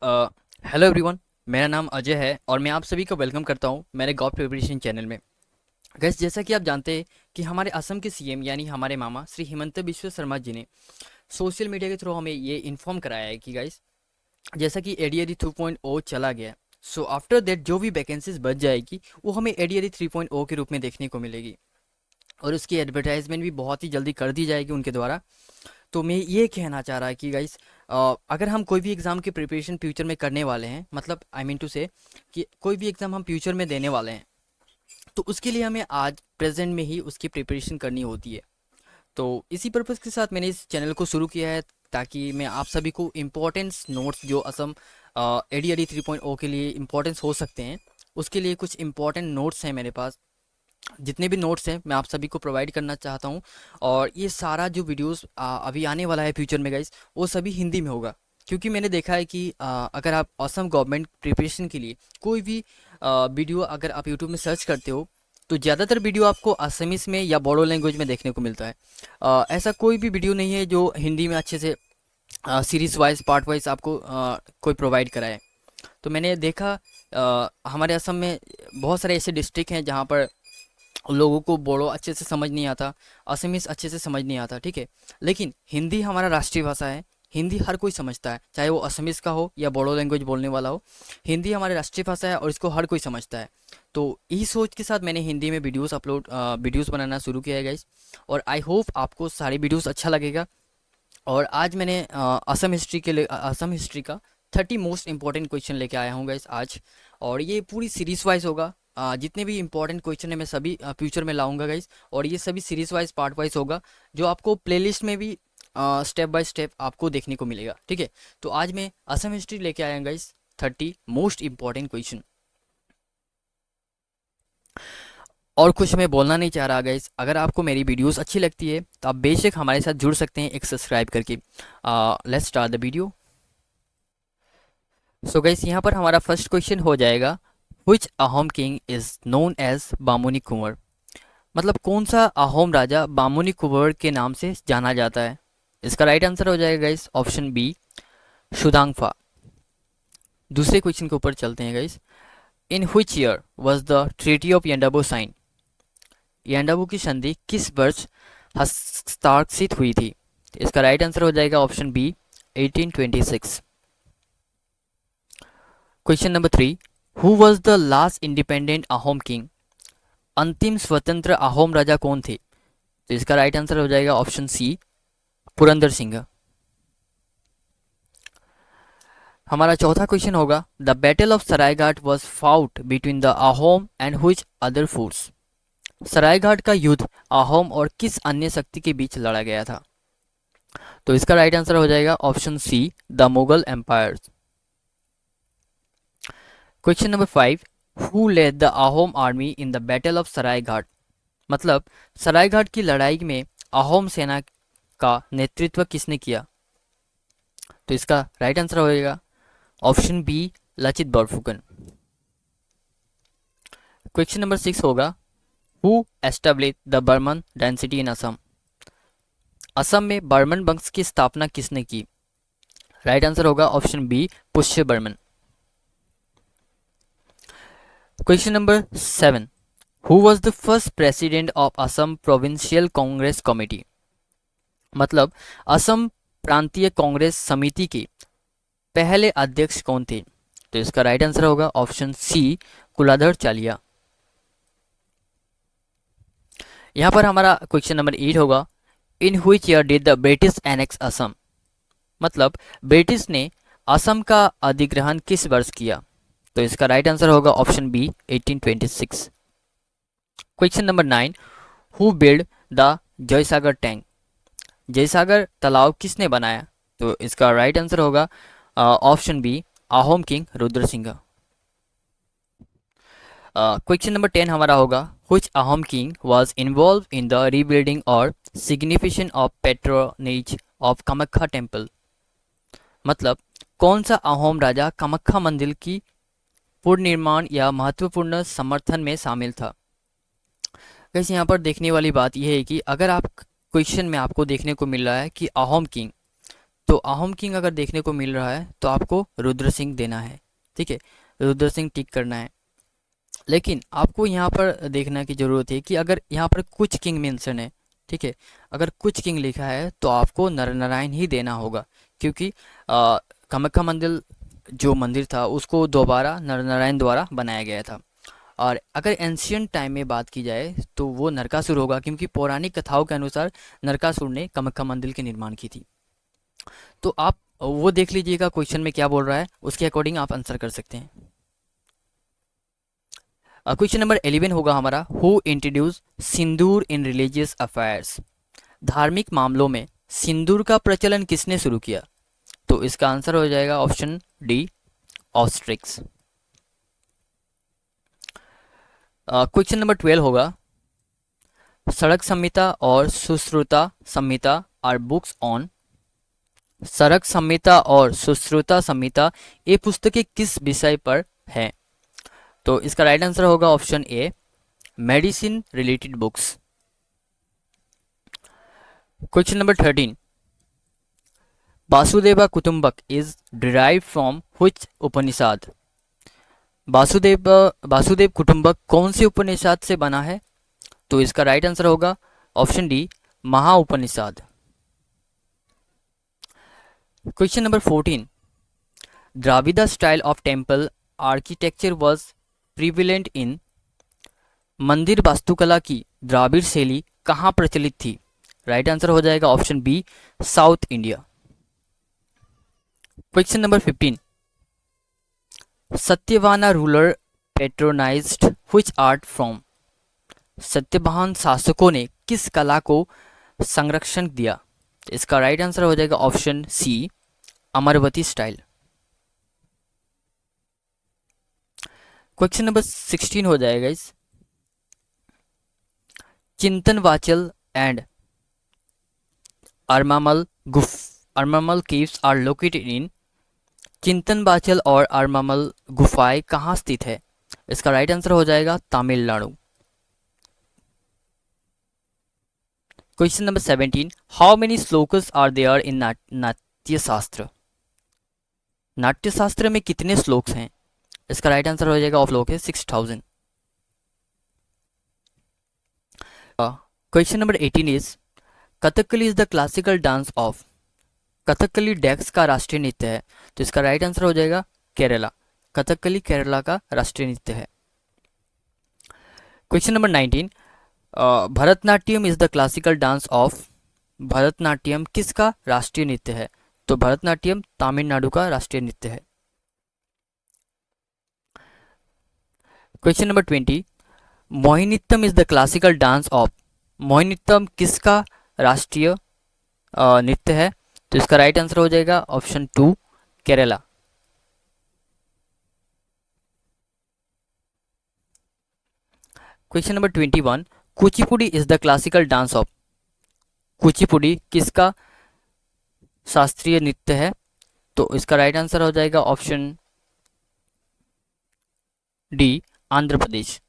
Hello everyone. मेरा नाम अजय है और मैं आप सभी को वेलकम करता हूं मेरे गॉड प्रिपरेशन चैनल में। गैस, जैसा कि आप जानते हैं कि हमारे असम के सीएम यानी हमारे मामा श्री हिमंत बिश्व शर्मा जी ने सोशल मीडिया के थ्रू हमें ये इन्फॉर्म कराया है कि गाइस, जैसा कि एडीआरई 2.0 चला गया, सो आफ्टर दैट जो भी वैकेंसीज बच जाएगी वो हमें एडीआरई 3.0 के रूप में देखने को मिलेगी और उसकी एडवर्टाइजमेंट भी बहुत ही जल्दी कर दी जाएगी उनके द्वारा। तो मैं ये कहना चाह रहा है कि गाइस, अगर हम कोई भी एग्ज़ाम की प्रिपरेशन फ्यूचर में करने वाले हैं, मतलब आई मीन टू से कि कोई भी एग्ज़ाम हम फ्यूचर में देने वाले हैं, तो उसके लिए हमें आज प्रेजेंट में ही उसकी प्रिपरेशन करनी होती है। तो इसी पर्पज़ के साथ मैंने इस चैनल को शुरू किया है, ताकि मैं आप सभी को इम्पोर्टेंस नोट्स जो असम एडीआरई 3.0 के लिए इम्पोर्टेंस हो सकते हैं, उसके लिए कुछ इम्पोर्टेंट नोट्स हैं मेरे पास। जितने भी नोट्स हैं मैं आप सभी को प्रोवाइड करना चाहता हूँ। और ये सारा जो वीडियोस अभी आने वाला है फ्यूचर में गाइस, वो सभी हिंदी में होगा। क्योंकि मैंने देखा है कि अगर आप असम गवर्नमेंट प्रिपरेशन के लिए कोई भी वीडियो अगर आप यूट्यूब में सर्च करते हो, तो ज़्यादातर वीडियो आपको असमीज में या बोडो लैंग्वेज में देखने को मिलता है। ऐसा कोई भी वीडियो नहीं है जो हिंदी में अच्छे से सीरीज वाइज पार्ट वाइज आपको कोई प्रोवाइड कराए। तो मैंने देखा हमारे असम में बहुत सारे ऐसे डिस्ट्रिक्ट हैं जहाँ पर लोगों को बोडो अच्छे से समझ नहीं आता, असमीज अच्छे से समझ नहीं आता, ठीक है। लेकिन हिंदी हमारा राष्ट्रीय भाषा है, हिंदी हर कोई समझता है, चाहे वो असमीज का हो या बोडो लैंग्वेज बोलने वाला हो। हिंदी हमारी राष्ट्रीय भाषा है और इसको हर कोई समझता है। तो यही सोच के साथ मैंने हिंदी में वीडियोस बनाना शुरू किया है गाइस। और आई होप आपको सारी वीडियोस अच्छा लगेगा। और आज मैंने असम हिस्ट्री का 30 मोस्ट इंपॉर्टेंट क्वेश्चन लेके आया हूँ गाइस आज। और ये पूरी सीरीज वाइज होगा। जितने भी इंपॉर्टेंट क्वेश्चन है मैं सभी फ्यूचर में लाऊंगा गाइस, और ये सभी सीरीज वाइज पार्ट वाइज होगा, जो आपको प्लेलिस्ट में भी स्टेप बाय स्टेप आपको देखने को मिलेगा, ठीक है। तो आज मैं असम हिस्ट्री लेके आया हूँ गाइस, 30 मोस्ट इंपॉर्टेंट क्वेश्चन। और कुछ मैं बोलना नहीं चाह रहा गाइस, अगर आपको मेरी वीडियोस अच्छी लगती है तो आप बेशक हमारे साथ जुड़ सकते हैं एक सब्सक्राइब करके। Let's start the video. So guys, यहाँ पर हमारा फर्स्ट क्वेश्चन हो जाएगा, which Ahom king is known as Bamuni Konwar. मतलब कौन सा अहोम राजा बामुनी कुंवर के नाम से जाना जाता है। इसका राइट आंसर हो जाएगा गाइस ऑप्शन बी, शुदांगफा। दूसरे क्वेश्चन के ऊपर चलते हैं guys. In which year was the treaty of Yandabo sign. Yandabo की संधि किस वर्ष हस्ताक्षरित हुई थी। इसका राइट आंसर हो जाएगा option B, 1826। Question number 3, who was the last independent Ahom king. अंतिम स्वतंत्र अहोम राजा कौन थे। तो इसका राइट आंसर हो जाएगा ऑप्शन सी, पुरंदर सिंह। हमारा चौथा क्वेश्चन होगा, the battle of Saraighat was fought between the Ahom and which other force. Saraighat का युद्ध अहोम और किस अन्य शक्ति के बीच लड़ा गया था। तो इसका राइट आंसर हो जाएगा option C, the Mughal empire. Question number 5, who led the Ahom army in the battle of Saraighat. मतलब सरायघाट की लड़ाई में अहोम सेना का नेतृत्व किसने किया। तो इसका राइट आंसर होगा option B, Lachit Barphukan. Question number 6 होगा, who establish the Barman dynasty in Assam. Assam में बर्मन वंश की स्थापना किसने की। राइट आंसर होगा option B, Pushya Barman. Question number 7, who was the first president of Assam provincial Congress committee. मतलब असम प्रांतीय कांग्रेस समिति के पहले अध्यक्ष कौन थे। तो इसका राइट आंसर होगा ऑप्शन सी, कुलाधर चालिया। यहाँ पर हमारा क्वेश्चन नंबर 8 होगा, इन which year did the British annex Assam. मतलब ब्रिटिश ने असम का अधिग्रहण किस वर्ष किया। तो इसका राइट आंसर होगा option B, 1826। Question number 9, who build the Joysagar tank. Joysagar तालाब किसने बनाया। तो इसका राइट आंसर होगा option B, Ahom king Rudra Singha. Question number 10 हमारा होगा, which Ahom king was involved in the rebuilding or signification of patronage of Kamakhya temple. मतलब कौन सा अहोम राजा कामाख्या मंदिर की पुनर्निर्माण या महत्वपूर्ण समर्थन में शामिल था। कैसे यहाँ पर देखने वाली बात यह है कि अगर आप क्वेश्चन में आपको देखने को मिल रहा है कि अहोम किंग, तो अहोम किंग अगर देखने को मिल रहा है तो आपको रुद्र सिंह देना है, ठीक है, रुद्र सिंह टिक करना है। लेकिन आपको यहाँ पर देखना की ज़रूरत है कि अगर यहाँ पर कुछ किंग मेंशन है, ठीक है, अगर कुछ किंग लिखा है तो आपको नर नारायण ही देना होगा, क्योंकि कामाख्या मंदिर जो मंदिर था उसको दोबारा नर नारायण द्वारा बनाया गया था। और अगर एंशियंट टाइम में बात की जाए तो वो नरकासुर होगा, क्योंकि पौराणिक कथाओं के अनुसार नरकासुर ने कामाख्या मंदिर के निर्माण की थी। तो आप वो देख लीजिएगा क्वेश्चन में क्या बोल रहा है, उसके अकॉर्डिंग आप आंसर कर सकते हैं। क्वेश्चन नंबर 11 होगा हमारा, who introduce Sindoor in religious affairs. धार्मिक मामलों में सिंदूर का प्रचलन किसने शुरू किया? तो इसका आंसर हो जाएगा ऑप्शन डी, ऑस्ट्रिक्स। क्वेश्चन नंबर 12 होगा, सड़क संहिता और सुश्रुता संहिता आर बुक्स ऑन। सड़क संहिता और सुश्रुता संहिता ये पुस्तकें किस विषय पर हैं? तो इसका राइट आंसर होगा option A, medicine related books. Question number 13, वासुदेवा कुटुंबक is derive from which Upanishad. वासुदेव कुटुंबक कौन से उपनिषद से बना है? तो इसका राइट आंसर होगा option D, Maha Upanishad. Question number 14, Dravida style of temple architecture was prevalent in. मंदिर वास्तुकला की द्राविड़ शैली कहाँ प्रचलित थी? राइट आंसर हो जाएगा option B, South India. Question number 15, Satavahana ruler patronized which art from. Satavahana शासकों ने किस कला को संरक्षण दिया? इसका राइट आंसर हो जाएगा option C, Amaravati style. Question number 16 हो जाएगा is, Sittanavasal and Armamalai caves are located in. Sittanavasal और अर्मामल गुफाएं कहाँ स्थित है? इसका राइट आंसर हो जाएगा Tamil Nadu. Question number 17, how many shlokas are there in Natya Shastra. नाट्य शास्त्र में कितने श्लोक हैं? इसका राइट आंसर हो जाएगा श्लोक है 6000। Question number 18 is, Kathakali is the classical dance of. Kathakali डेक्स का राष्ट्रीय नृत्य है, तो इसका राइट आंसर हो जाएगा केरला। कथकली केरला का राष्ट्रीय नृत्य है। Question number 19, Bharatanatyam is the classical dance of. Bharatanatyam किसका राष्ट्रीय नृत्य है? तो भरतनाट्यम तमिलनाडु का राष्ट्रीय नृत्य है। Question number 20, Mohiniyattam is the classical dance of. Mohiniyattam किसका राष्ट्रीय नृत्य है? तो इसका राइट आंसर हो जाएगा option 2, Kerala. Question number 21, Kuchipudi is the classical dance of. Kuchipudi किसका शास्त्रीय नृत्य है? तो इसका राइट आंसर हो जाएगा option D, Andhra Pradesh.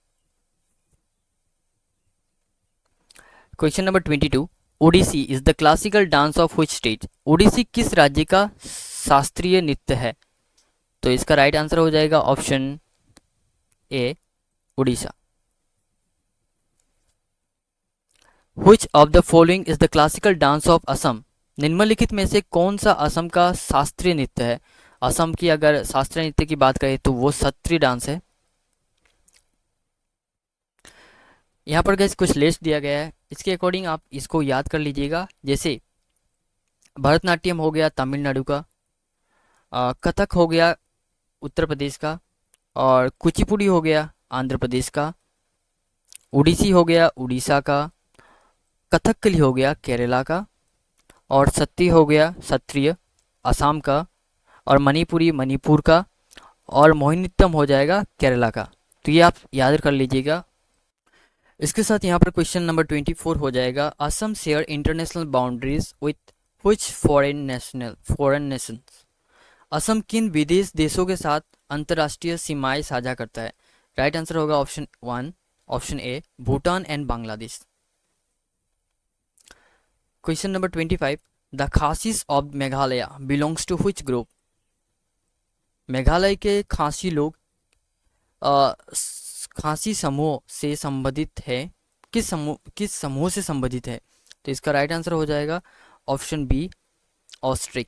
Question number 22, Odissi is the classical dance of which state. Odissi किस राज्य का शास्त्रीय नृत्य है? तो इसका राइट आंसर हो जाएगा option A, Orissa. Which of the following is the classical dance of Assam. निम्नलिखित में से कौन सा असम का शास्त्रीय नृत्य है? असम की अगर शास्त्रीय नृत्य की बात करें तो वो सत्रिय डांस है। यहाँ पर गैस कुछ लिस्ट दिया गया है, इसके अकॉर्डिंग आप इसको याद कर लीजिएगा। जैसे भरतनाट्यम हो गया तमिलनाडु का, कथक हो गया उत्तर प्रदेश का, और कुचिपुड़ी हो गया आंध्र प्रदेश का, उड़ीसी हो गया उड़ीसा का, कथकली हो गया केरला का, और सत्ती हो गया सत्रिय असम का, और मणिपुरी मणिपुर का, और मोहिनीअट्टम हो जाएगा केरला का। तो ये आप याद कर लीजिएगा। इसके साथ यहाँ पर क्वेश्चन नंबर 24 हो जाएगा, Assam share international boundaries with which foreign Nations. Assam किन विदेश देशों के साथ अंतर्राष्ट्रीय सीमाएं साझा करता है? राइट आंसर होगा option 1, option A, Bhutan and Bangladesh. Question number 25, the Khasis of Meghalaya belongs to which group. Meghalaya के खासी लोग खासी समूह से संबंधित है, किस समूह से संबंधित है? तो इसका राइट आंसर हो जाएगा option B, Austric.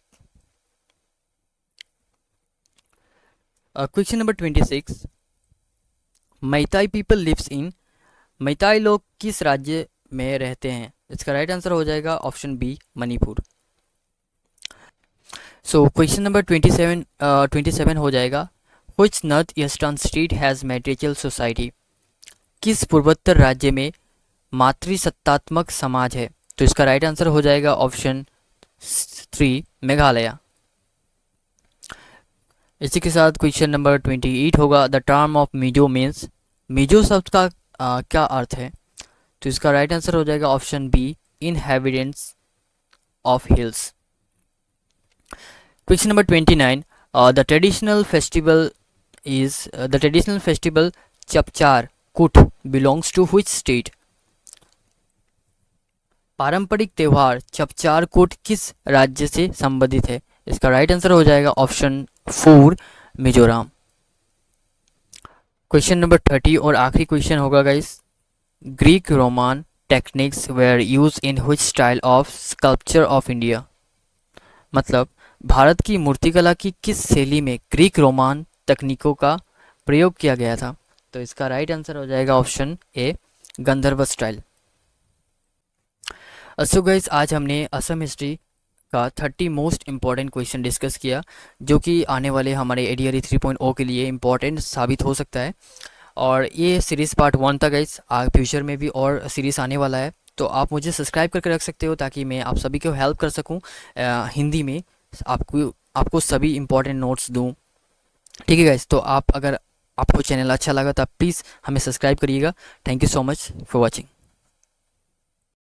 Question number 26, Meitei people lives in. Meitei लोग किस राज्य में रहते हैं? इसका राइट आंसर हो जाएगा option B, Manipur. So question number 27 हो जाएगा, which north eastern state has matrilineal society. किस पूर्वोत्तर राज्य में मातृसत्तात्मक समाज है? तो इसका राइट आंसर हो जाएगा ऑप्शन 3, मेघालय। इसी के साथ क्वेश्चन नंबर 28 होगा, the term of Mizo means. Mizo शब्द का क्या अर्थ है? तो इसका राइट आंसर हो जाएगा option B, inhabitants of hills. Question number 29, the traditional festival Chapchar Kut belongs to which state. पारंपरिक त्योहार चपचार कूट किस राज्य से संबंधित है? इसका राइट आंसर हो जाएगा ऑप्शन 4, मिजोरम। क्वेश्चन नंबर 30 और आखिरी क्वेश्चन होगा guys, Greek Roman techniques were used in which style of sculpture of India. मतलब भारत की मूर्तिकला की किस शैली में ग्रीक रोमान तकनीकों का प्रयोग किया गया था? तो इसका राइट आंसर हो जाएगा option A, Gandharva style. So guys, आज हमने असम हिस्ट्री का 30 मोस्ट इम्पॉर्टेंट क्वेश्चन डिस्कस किया, जो कि आने वाले हमारे एडीआरई 3.0 के लिए इम्पॉर्टेंट साबित हो सकता है। और ये सीरीज़ पार्ट 1 था गाइस, फ्यूचर में भी और सीरीज़ आने वाला है, तो आप मुझे सब्सक्राइब करके रख सकते हो ताकि मैं आप सभी को हेल्प कर सकूं हिंदी में, आपको सभी इम्पॉर्टेंट नोट्स दूं। ठीक है गाइस, तो अगर आपको चैनल अच्छा लगा तो आप प्लीज़ हमें सब्सक्राइब करिएगा। Thank you so much for watching.